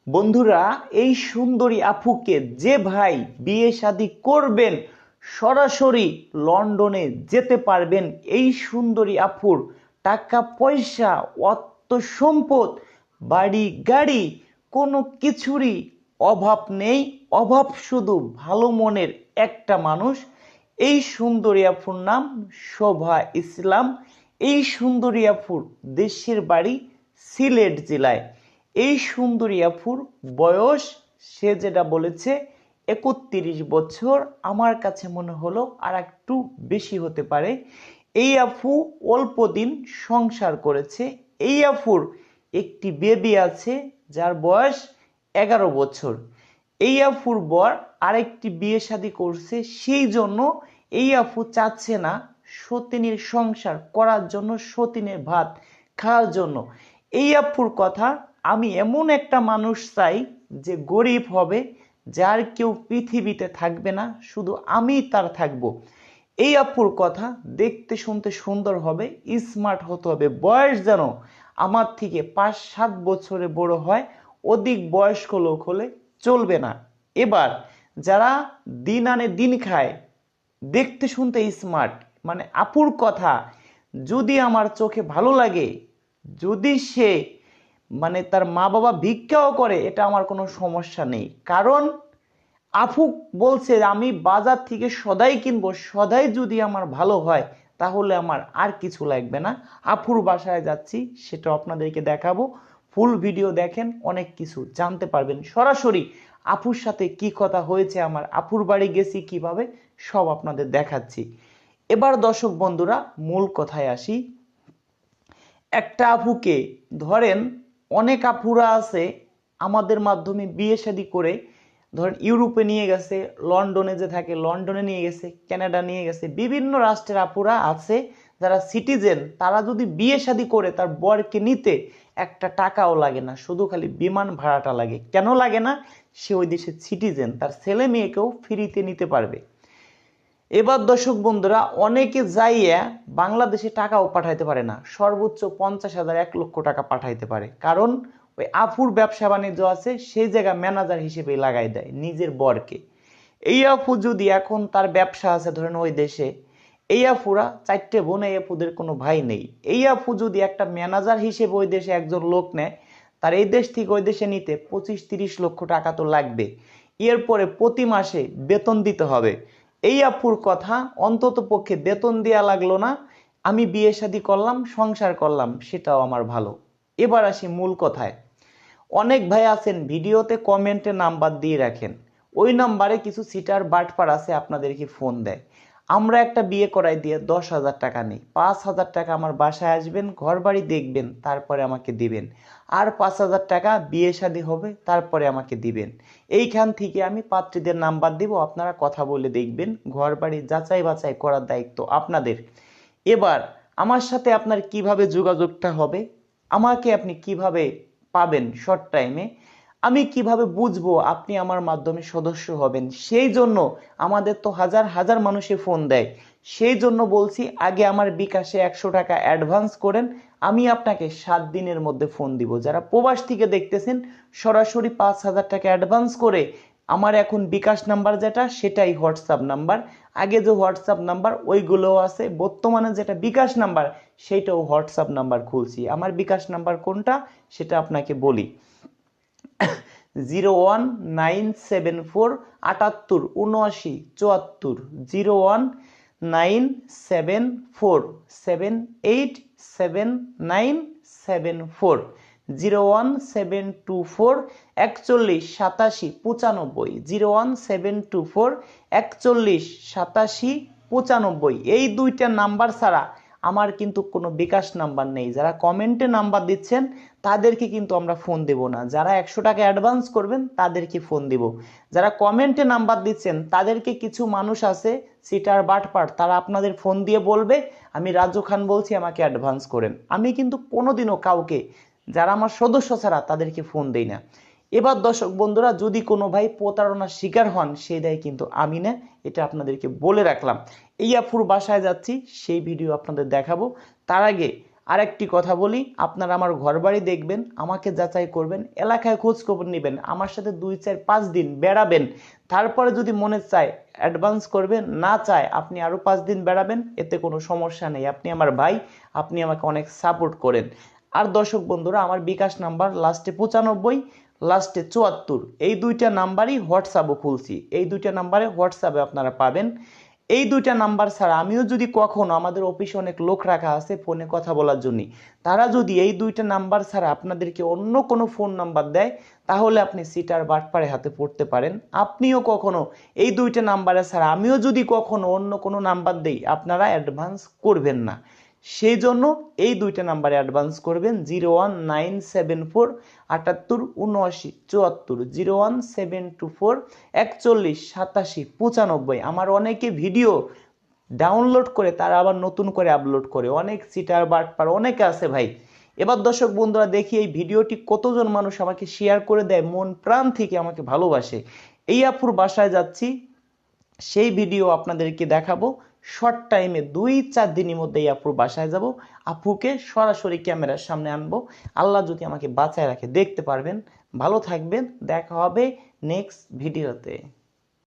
বন্ধুরা, এই সুন্দরী আপুকে যে ভাই বিয়ে শাদী করবেন সরাসরি লন্ডনে যেতে পারবেন। এই সুন্দরী আপুর টাকা পয়সা, অর্থ সম্পদ, বাড়ি গাড়ি কোনো কিছুরই অভাব নেই। অভাব শুধু ভালো মনের একটা মানুষ। এই সুন্দরী আপুর নাম শোভা ইসলাম। এই সুন্দরী আপুর দেশের বাড়ি সিলেট জেলায়। এই সুন্দরী আপুর বয়স, সে যেটা বলেছে 31 বছর, আমার কাছে মনে হলো আর একটু বেশি হতে পারে। এই আপু অল্প দিন সংসার করেছে। এই আপুর একটি বেবি আছে যার বয়স 11 বছর। এই আপুর বর আরেকটি বিয়ে শাদী করছে, সেই জন্য এই আপু চাচ্ছে না সতীনের সংসার করার জন্য, সতীনের ভাত খাওয়ার জন্য। এই আপুর কথা, আমি এমন একটা মানুষ চাই যে গরিব হবে, যার কেউ পৃথিবীতে থাকবে না, শুধু আমি তার থাকবো। এই আপুর কথা, দেখতে শুনতে সুন্দর হবে, স্মার্ট হতে হবে, বয়স যেন আমার থেকে 5-7 বছরে বড় হয়। অধিক বয়স্ক লোক হলে চলবে না। এবার যারা দিন আনে দিন খায়, দেখতে শুনতে স্মার্ট, মানে আপুর কথা যদি আমার চোখে ভালো লাগে, যদি সে মানে তার মা বাবা ভিক্ষাও করে, এটা আমার কোনো সমস্যা নেই। কারণ আপু বলছে আমি বাজার থেকে সদাই কিনবো, সদাই যদি আমার ভালো হয় তাহলে আমার আর কিছু লাগবে না। আপুর বাসায় যাচ্ছি, সেটা আপনাদেরকে দেখাবো। ফুল ভিডিও দেখেন, অনেক কিছু জানতে পারবেন। সরাসরি আপুর সাথে কি কথা হয়েছে, আমার আপুর বাড়ি গেছি কিভাবে, সব আপনাদের দেখাচ্ছি। এবার দর্শক বন্ধুরা, মূল কথায় আসি। একটা আপুকে ধরেন, অনেক আপুরা আছে আমাদের মাধ্যমে বিয়ে শাদী করে, ধরেন ইউরোপে নিয়ে গেছে, লন্ডনে যে থাকে লন্ডনে নিয়ে গেছে, কানাডা নিয়ে গেছে, বিভিন্ন রাষ্ট্রের আপুরা আছে যারা সিটিজেন। তারা যদি বিয়ে শাদী করে, তার বরকে নিতে একটা টাকাও লাগে না, শুধু খালি বিমান ভাড়াটা লাগে। কেন লাগে না? সে ওই দেশের সিটিজেন, তার ছেলে মেয়েকেও ফ্রিতে নিতে পারবে। এবার দর্শক বন্ধুরা, অনেকে যাইয়া বাংলাদেশে টাকাও পাঠাইতে পারে না, সর্বোচ্চ 50,000 1 লক্ষ টাকা পাঠাইতে পারে। কারণ ওই আফুর ব্যবসা বাণিজ্য আছে, সেই জায়গা ম্যানেজার হিসেবে লাগাই দেয় নিজের বরকে। এই আফু যদি এখন তার ব্যবসা আছে ধরেন ওই দেশে, এই আফুরা 4টে বোন, এই আফুদের কোনো ভাই নেই। এই আফু যদি একটা ম্যানেজার হিসেবে ওই দেশে একজন লোক নেয়, তার এই দেশ থেকে ওই দেশে নিতে 25-30 লক্ষ টাকা তো লাগবে। এরপরে প্রতি মাসে বেতন দিতে হবে। এই আপুর কথা, অন্তত পক্ষে বেতন দেয়া লাগলো না, আমি বিয়ে শাদী করলাম, সংসার করলাম, সেটাও আমার ভালো। এবার আসি মূল কথায়। অনেক ভাই আছেন ভিডিওতে কমেন্টে নাম্বার দিয়ে রাখেন, ওই নাম্বারে কিছু সিটার বাটপার আছে, আপনাদেরকে ফোন দেয়। আমরা একটা বিয়ে করাই দিয়ে 10,000 টাকা নেই, 5,000 টাকা আমার বাসায় আসবেন, ঘর বাড়ি দেখবেন, তারপরে আমাকে দিবেন। আর 5,000 টাকা বিয়ে শাদী হবে, তারপরে আমাকে দিবেন। এইখান থেকে আমি পাত্রীদের নাম্বার দিব, আপনারা কথা বলে দেখবেন। ঘর বাড়ি যাচাই বাছাই করার দায়িত্ব আপনাদের। এবার আমার সাথে আপনার কিভাবে যোগাযোগটা হবে, আমাকে আপনি কিভাবে পাবেন শর্ট টাইমে, আমি কিভাবে বুঝবো আপনি আমার মাধ্যমে সদস্য হবেন? সেই জন্য আমাদের তো হাজার হাজার মানুষে ফোন দেয়, সেই জন্য বলছি আগে আমার বিকাশে 100 টাকা অ্যাডভান্স করেন, আমি আপনাকে 7 দিনের মধ্যে ফোন দিব। যারা প্রবাস থেকে দেখতেছেন, সরাসরি 5,000 টাকা অ্যাডভান্স করে আমার এখন বিকাশ নাম্বার যেটা, সেটাই হোয়াটসঅ্যাপ নাম্বার। আগে যে হোয়াটসঅ্যাপ নাম্বার ওইগুলোও আছে, বর্তমানে যেটা বিকাশ নাম্বার সেইটাও হোয়াটসঅ্যাপ নাম্বার খুলছি। আমার বিকাশ নাম্বার কোনটা সেটা আপনাকে বলি। 01974 78 79 74, 01974 78 79 74, 01724 41 87 95, 01724 41 87 95। এই দুইটা নাম্বার ছাড়া আমার কিন্তু কোনো বিকাশ নাম্বার নেই। যারা কমেন্টে নাম্বার দিচ্ছেন তাদেরকে কিন্তু আমরা ফোন দেব না, যারা 100 টাকা অ্যাডভান্স করবেন তাদেরকে ফোন দিব। যারা কমেন্টে নাম্বার দিচ্ছেন তাদেরকে কিছু মানুষ আছে সিটার বাটপার, তারা আপনাদের ফোন দিয়ে বলবে আমি রাজু খান বলছি, আমাকে অ্যাডভান্স করেন। আমি কিন্তু কোনোদিনও কাউকে, যারা আমার সদস্য ছাড়া, তাদেরকে ফোন দেই না। এবার দর্শক বন্ধুরা, যদি কোনো ভাই প্রতারণার শিকার হন, সেই দায় কিন্তু আমি না, এটা আপনাদেরকে বলে রাখলাম। এই আপুর বাসায় যাচ্ছি, সেই ভিডিও আপনাদের দেখাবো। তার আগে আরেকটি কথা বলি, আপনারা আমার ঘরবাড়ি দেখবেন, আমাকে যাচাই করবেন, এলাকায় খোঁজ খবর নেবেন, আমার সাথে 2 4 5 দিন বেড়াবেন, তারপরে যদি মনে চায় অ্যাডভান্স করবেন, না চায় আপনি আরো 5 দিন বেড়াবেন, এতে কোনো সমস্যা নেই। আপনি আমার ভাই, আপনি আমাকে অনেক সাপোর্ট করেন। আর দর্শক বন্ধুরা, আমার বিকাশ নাম্বার লাস্টে 95, লাস্টে 74, এই দুইটা নাম্বারই হোয়াটসঅ্যাপও খুলছি, এই দুইটা নাম্বারে হোয়াটসঅ্যাপে আপনারা পাবেন। এই দুইটা নাম্বার ছাড়া আমিও যদি কখনো, আমাদের অফিসে অনেক লোক রাখা আছে ফোনে কথা বলার জন্য, তারা যদি এই দুইটা নাম্বার ছাড়া আপনাদেরকে অন্য কোনো ফোন নাম্বার দেয়, তাহলে আপনি সিটার বাটপারে হাতে পড়তে পারেন। আপনিও কখনো এই দুইটা নাম্বারে ছাড়া আমিও যদি কখনো অন্য কোনো নাম্বার দেই, আপনারা অ্যাডভান্স করবেন না। সেই জন্য এই দুইটা নাম্বারে অ্যাডভান্স করবেন, 01974 78 79 74, 01724 41 87 95। আমার অনেকে ভিডিও ডাউনলোড করে তারা আবার নতুন করে আপলোড করে, অনেক সিটার বাটপার অনেকে আছে ভাই। এবার দর্শক বন্ধুরা, দেখি এই ভিডিওটি কতজন মানুষ আমাকে শেয়ার করে দেয়, মন প্রাণ থেকে আমাকে ভালোবাসে। এই আপুর বাসায় যাচ্ছি, সেই ভিডিও আপনাদেরকে দেখাবো। শর্ট টাইমে 2 4 দিনের মধ্যে এই আপুর বাসায় যাব, আপুকে সরাসরি ক্যামেরার সামনে আনবো। আল্লাহ যদি আমাকে বাঁচায় রাখে, দেখতে পারবেন। ভালো থাকবেন, দেখা হবে নেক্সট ভিডিওতে।